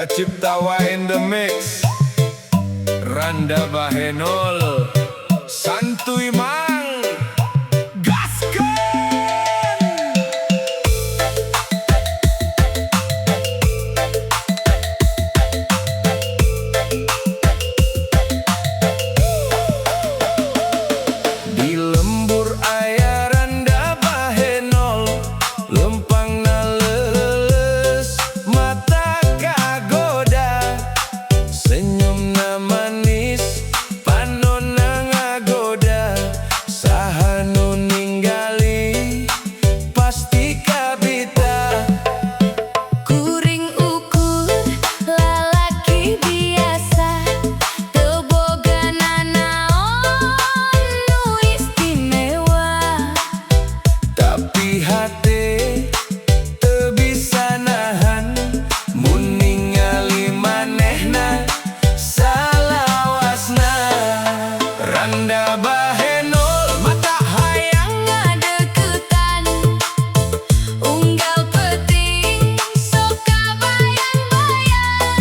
Kaciptawa in the mix, Randa Bahenol, santuy mang, gaskan. Di lembur aya Randa Bahenol, lempang na leles, mata kagoda, senyum na manis, panon na ngagoda, saha nu ninggali pasti kabita. Kuring ukur lalaki biasa, teu boga nanaon nu istimewa, Tapi hate teu bisa nahan, mun ningali manehna salawasna. Randa Bahenol, mata hayang ngadeukeutan, unggal peuting sok kabayang-bayang,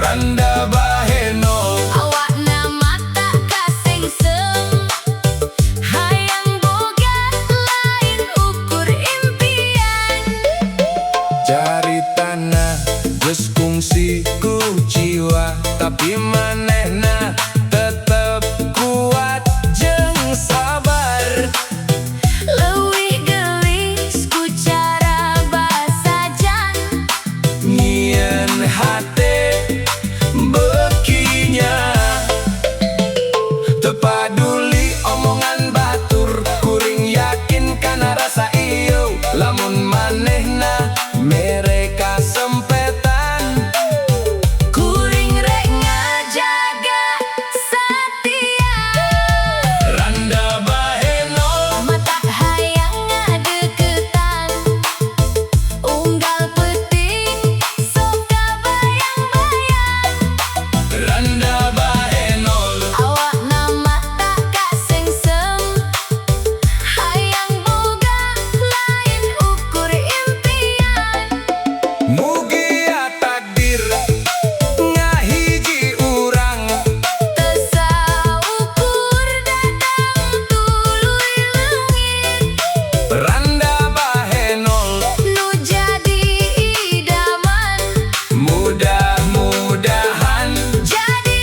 Randa Bahenol, awakna mata kasengsem, hayang boga lain ukur impian. cari tanah geus kungsi ku jiwa, tapi manehna tetep kuat jeung sabar. Leuwih gelis ku cara basajan, Nyieun hate bekinya, teu paduli omongan batur, kuring yakin kana rasa ieu, lamun manehna mere kasempetan. kuring rek ngajaga satia. Randa Bahenol, Mata hayang ngadeukeutan, unggal peuting sok kabayang-bayang, Randa Bahenol, awakna mata kasengsem, hayang boga lain ukur impian. mugia takdir ngahiji urang, Teu saukur datang tuluy leungit, Randa Bahenol, nu jadi idaman, mudah-mudahan jadi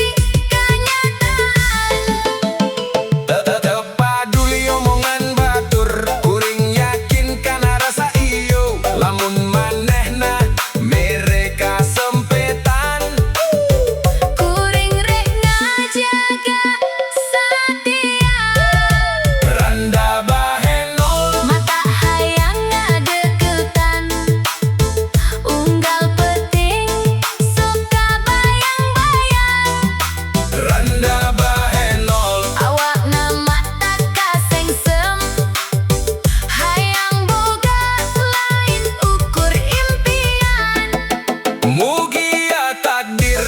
kenyataan. teu paduli omongan batur, kuring yakin kana rasa ieu, lamun manehna mere kasempetan. Kuring rek ngajaga satia. Randa Bahenol, Mata hayang ngadeukeutan, unggal peuting sok kabayang-bayang, Randa Bahenol, awakna mata kasengsem, hayang boga lain ukur impian. mugia takdir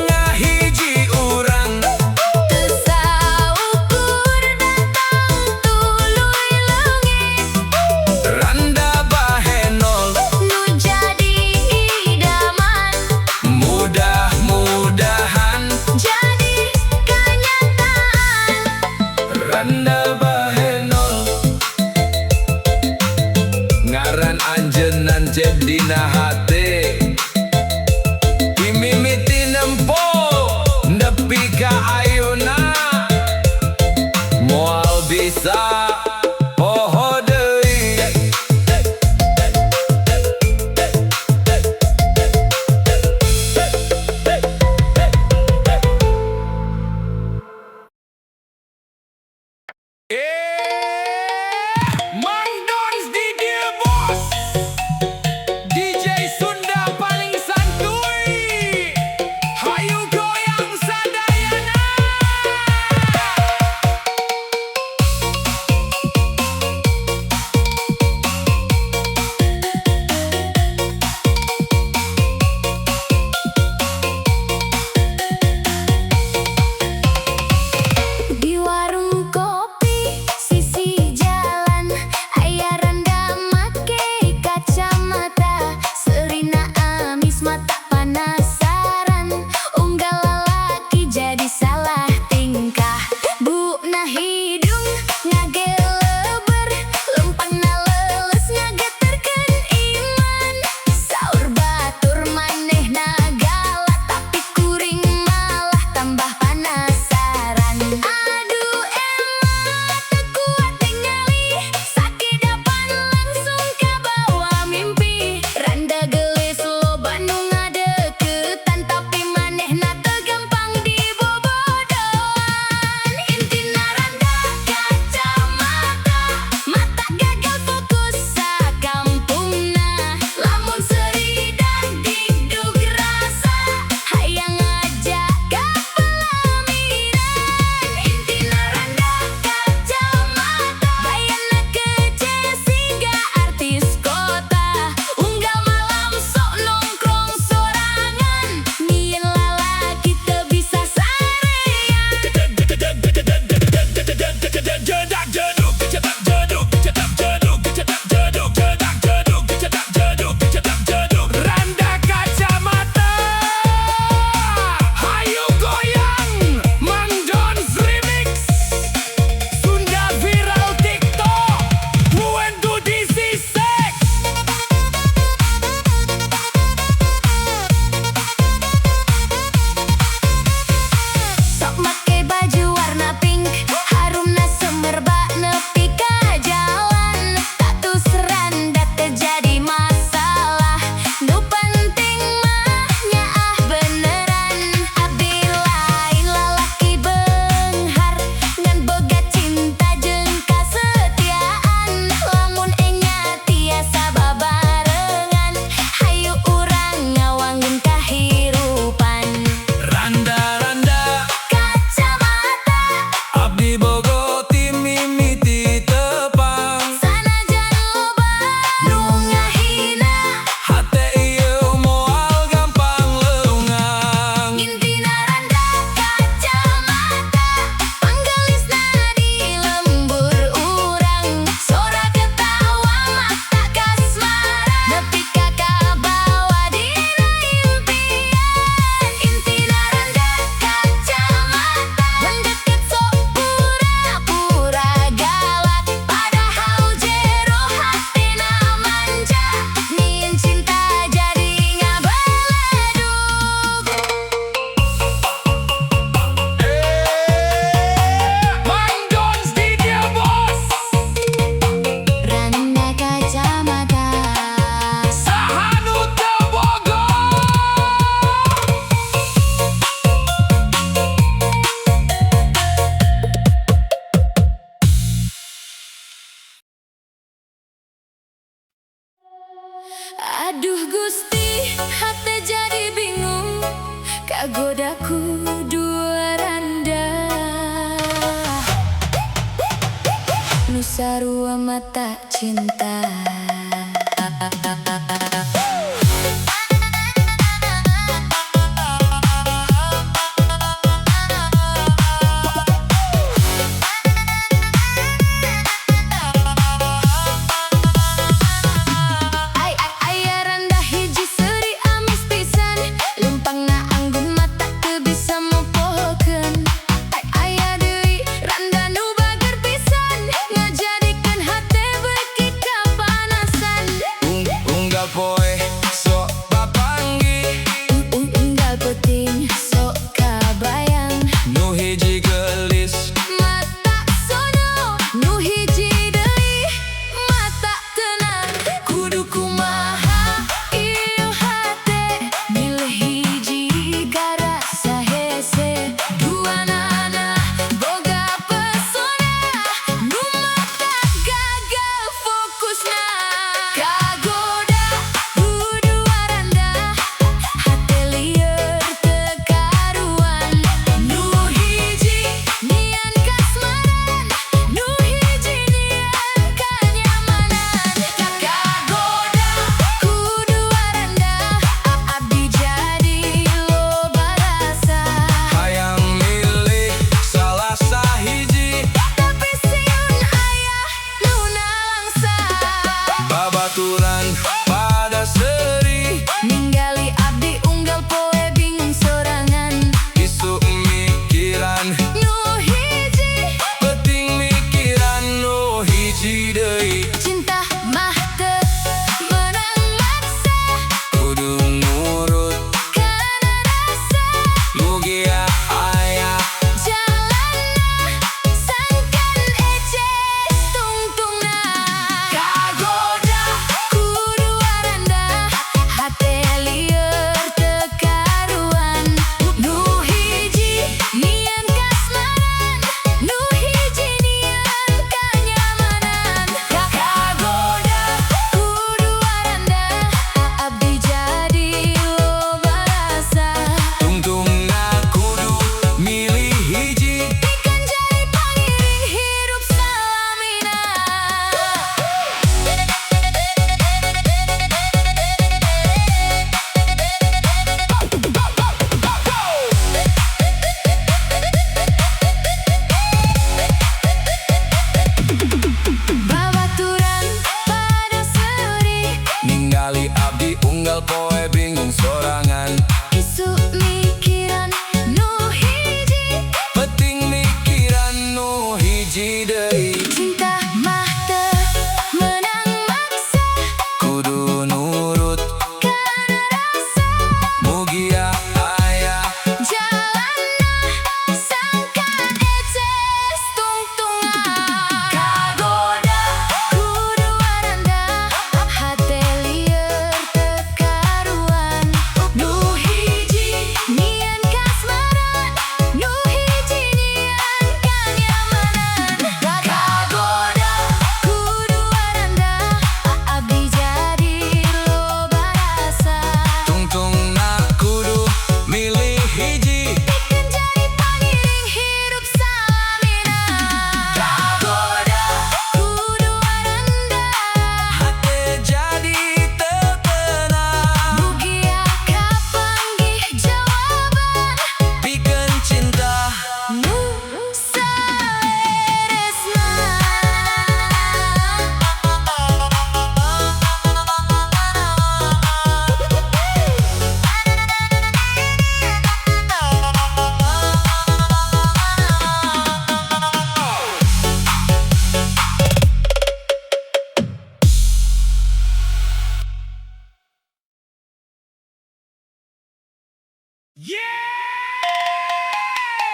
ngahiji urang, Teu saukur datang tuluy leungit, Randa Bahenol, nu jadi idaman, mudah-mudahan jadi kenyataan. Randa Bahenol, ngaran anjeunan cep dina hate, imimiti nempo nepi ka ayeuna, moal bisa poho deui. Mang Dons di dia bos, DJ Sunda paling santuy, hayu goyang sadayana. penasaran. Aduh emang tekuat ningali, sakit dapan langsung ke bawah mimpi. Randa gelis lo Bandung ngadeukeutan, tapi manehna teu gampang dibobodohan. Intina randa kacamata, mata gagal fokus sakampungna. Lamun seuri dan digdug rasa, hayang ngajak ka pelaminan. Intina randa kacamata, bayana kece siga artis kota. Unggal malam sok nongkrong sorangan, nyieun lalaki teu bisa sarean. Randa kacamata, hayu goyang, Mang Dons remix, Sunda viral TikTok, Buendu disisek. Sok make baju warna pink, harumna semerbak nepi ka jalan. Status randa terjadi masalah, nu penting mah nyaah beneran. Abdi lain lalaki beunghar, ngan boga cinta jeung kasetiaan. Lamun enya tiasa babarengan, hayu urang ngawanggun kahirupan. Randa Kacamata abdi bogo ti mimiti tepang, sanajan loba nu ngahina, hate ieu moal gampang leungang. intina randa kacamata, panggelisna di lembur urang. Sora ketawa mata kasmaran, nepi ka kabawa dina impian. Intina randa kacamata, mendekat sok pura-pura galak, padahal jero hatina manja. Nyieun cinta jadi ngabeledug. Mang Dons di dia bos, Randa kacamata, sahanu teu bogo. aduh Gusti, hate jadi bingung, kagodaku dua randa, nu sarua mata cinta. Aya randa hiji seuri amis pisan, lempangna anggun mata teu bisa mopokeun. Aya deui randa nu bager pisan, ngajadikeun hate beuki ka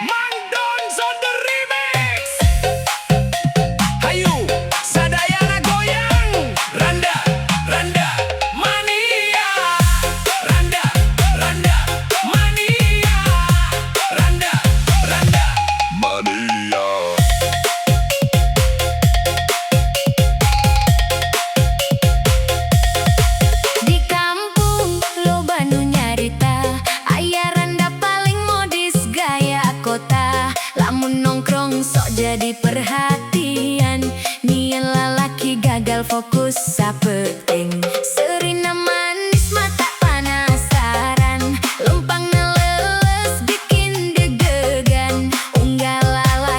Mang Dons on the remix. Hayu, sadayana goyang. Randa, randa, mania. Randa, randa, mania. Randa, randa, mania. Di kampung loba nu nyarita aya randa paling modis gaya kota. Lamun nongkrong sok jadi perhatian, nien lalaki gagal fokus sapeting. Serina manis mata penasaran, lempang neleles bikin deg-degan. Unggal lala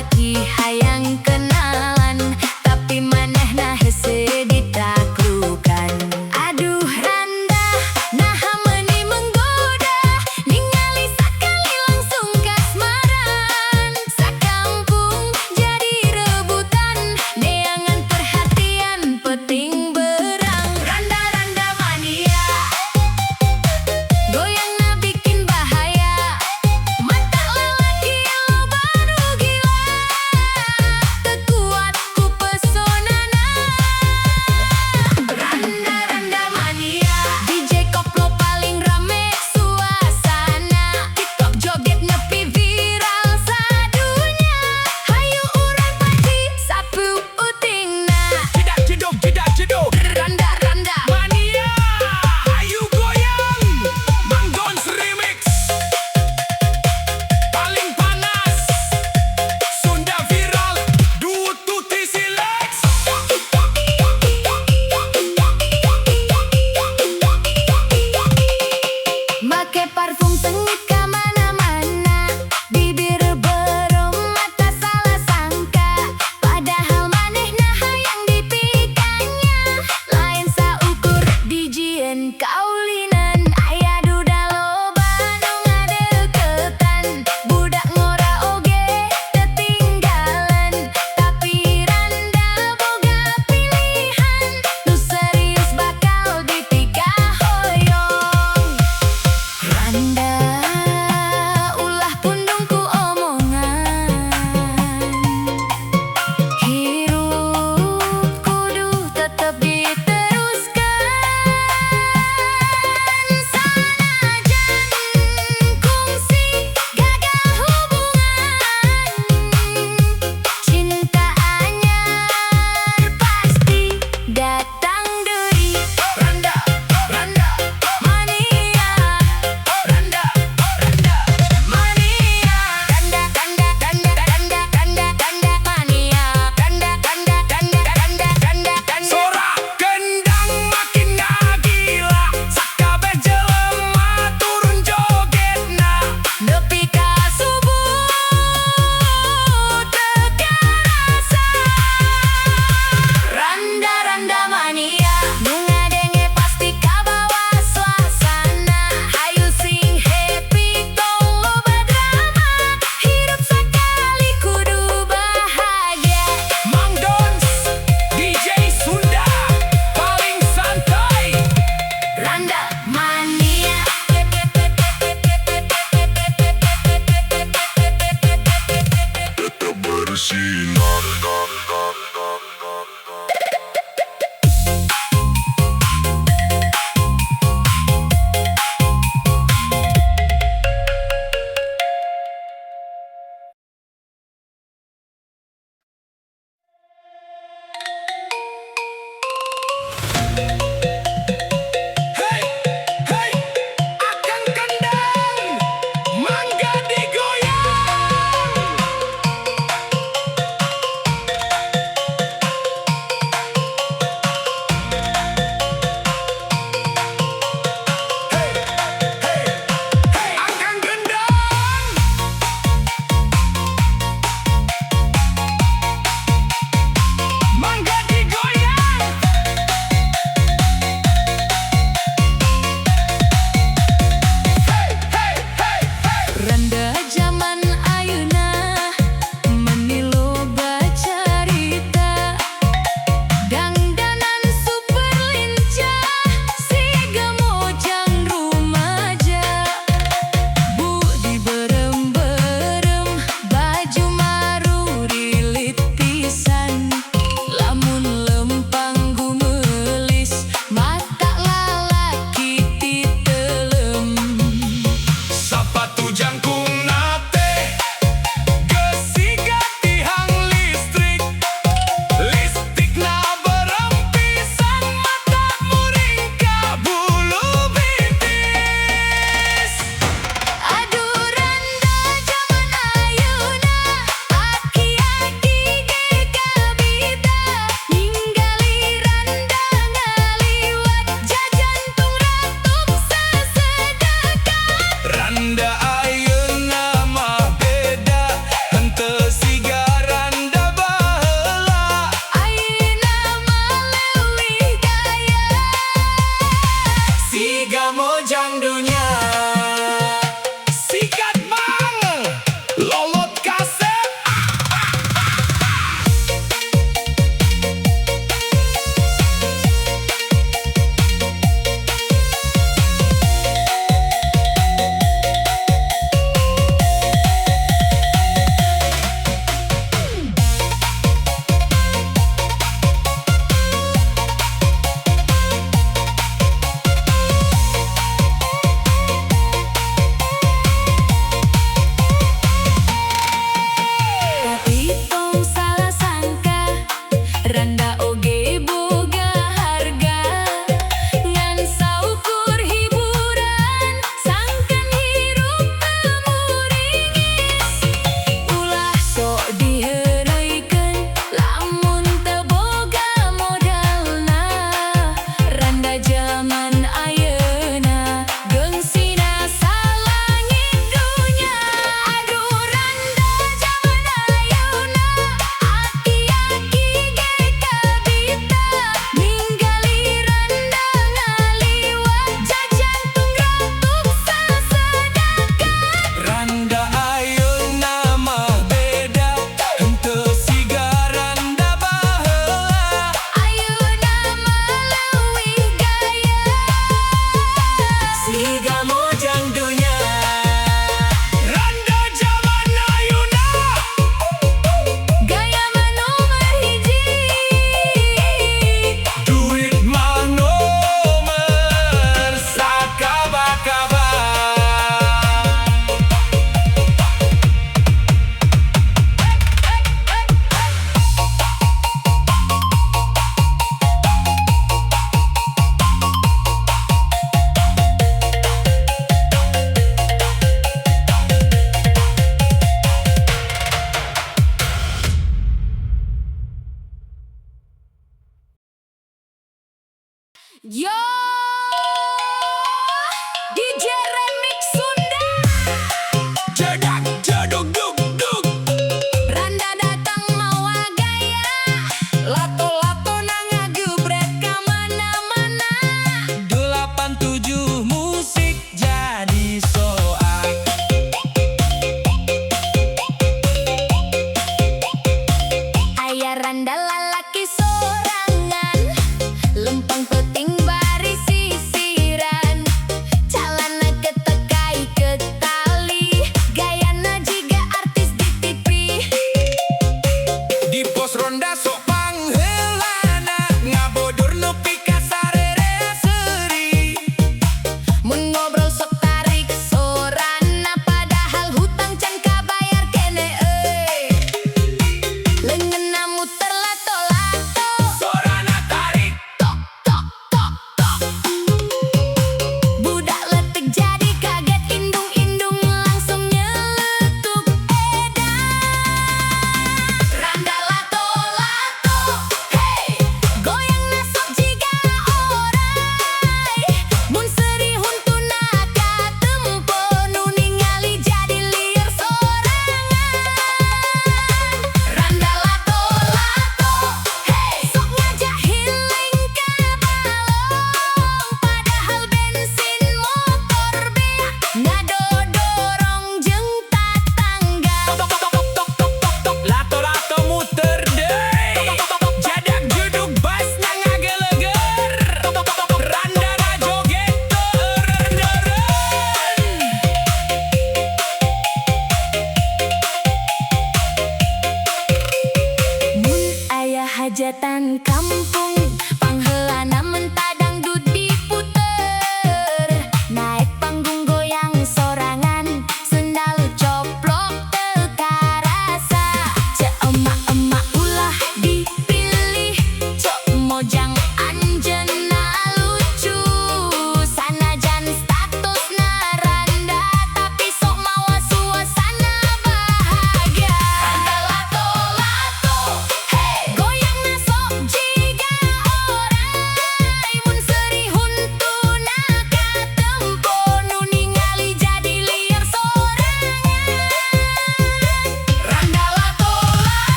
hajatan kampung.